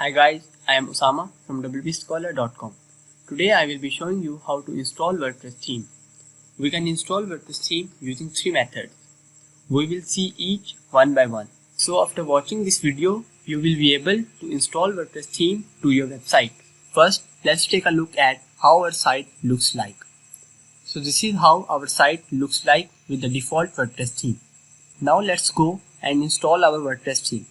Hi guys, I am Osama from wpscholar.com. Today I will be showing you how to install WordPress theme. We can install WordPress theme using 3 methods. We will see each one by one. So after watching this video, you will be able to install WordPress theme to your website. First, let's take a look at how our site looks like. So this is how our site looks like with the default WordPress theme. Now let's go and install our WordPress theme.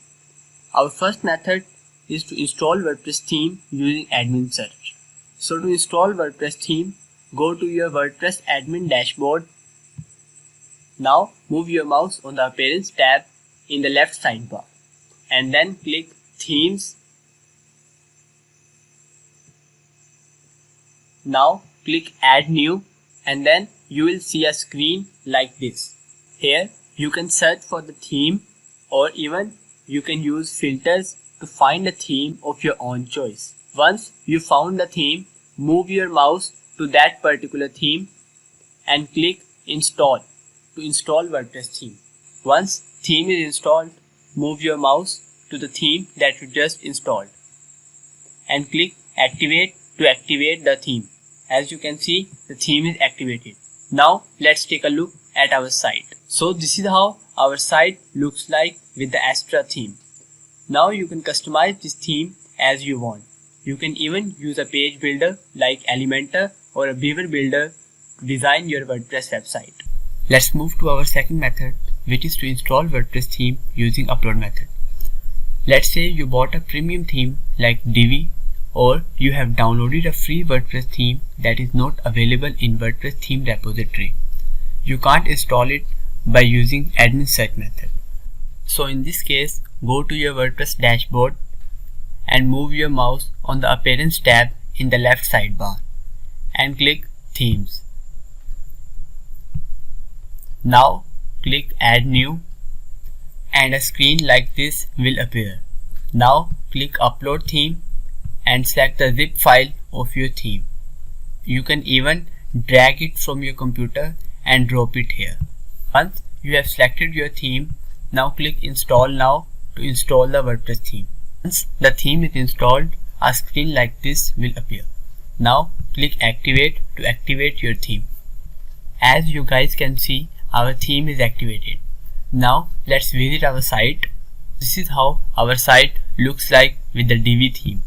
Our first method is to install WordPress theme using admin search. So to install WordPress theme, go to your WordPress admin dashboard. Now move your mouse on the Appearance tab in the left sidebar and then click Themes. Now click Add New and then you will see a screen like this. Here you can search for the theme or even you can use filters to find a theme of your own choice. Once you found the theme, move your mouse to that particular theme and click Install to install WordPress theme. Once theme is installed, move your mouse to the theme that you just installed and click Activate to activate the theme. As you can see, the theme is activated. Now let's take a look at our site. So this is how our site looks like with the Astra theme. Now you can customize this theme as you want. You can even use a page builder like Elementor or a Beaver builder to design your WordPress website. Let's move to our second method, which is to install WordPress theme using upload method. Let's say you bought a premium theme like Divi, or you have downloaded a free WordPress theme that is not available in WordPress theme repository. You can't install it by using admin search method. So in this case, go to your WordPress dashboard and move your mouse on the Appearance tab in the left sidebar and click Themes. Now click Add New and a screen like this will appear. Now click Upload Theme and select the zip file of your theme. You can even drag it from your computer and drop it here. Once you have selected your theme, now click Install Now to install the WordPress theme. Once the theme is installed, a screen like this will appear. Now click Activate to activate your theme. As you guys can see, our theme is activated. Now let's visit our site. This is how our site looks like with the Divi theme.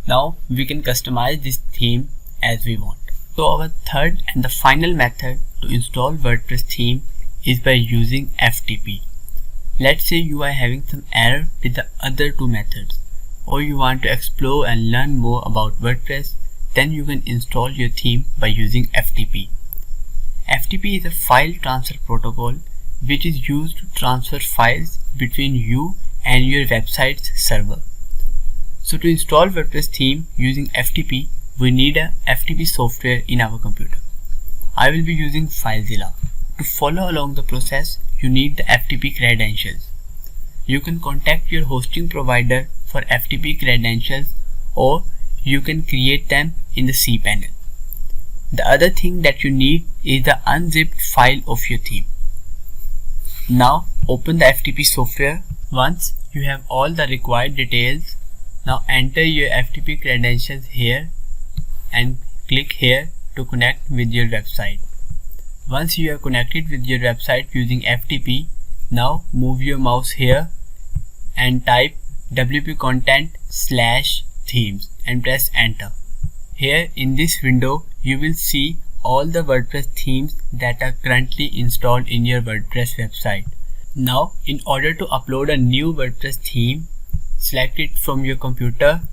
Now we can customize this theme as we want. So our third and the final method to install WordPress theme is by using FTP. Let's say you are having some error with the other two methods, or you want to explore and learn more about WordPress, then you can install your theme by using FTP. FTP is a file transfer protocol which is used to transfer files between you and your website's server. So to install WordPress theme using FTP, we need a FTP software in our computer. I will be using FileZilla. To follow along the process, you need the FTP credentials. You can contact your hosting provider for FTP credentials, or you can create them in the cPanel. The other thing that you need is the unzipped file of your theme. Now open the FTP software. Once you have all the required details, now enter your FTP credentials here and click here to connect with your website. Once you are connected with your website using FTP, now move your mouse here and type wp-content/themes and press enter. Here in this window, you will see all the WordPress themes that are currently installed in your WordPress website. Now, in order to upload a new WordPress theme, select it from your computer,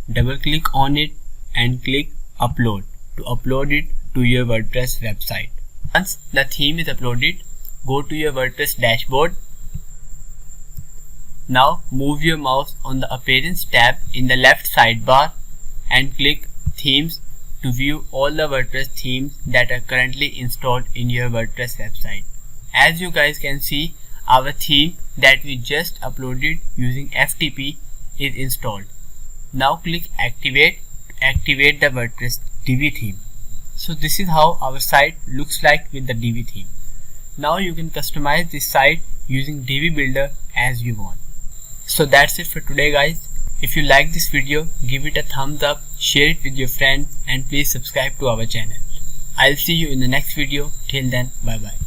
double click on it and click Upload to upload it to your WordPress website. Once the theme is uploaded, go to your WordPress dashboard. Now move your mouse on the Appearance tab in the left sidebar and click Themes to view all the WordPress themes that are currently installed in your WordPress website. As you guys can see, our theme that we just uploaded using FTP is installed. Now click Activate to activate the WordPress Divi theme. So this is how our site looks like with the Divi theme. Now you can customize this site using Divi Builder as you want. So that's it for today guys. If you like this video, give it a thumbs up, share it with your friends, and please subscribe to our channel. I'll see you in the next video. Till then, bye bye.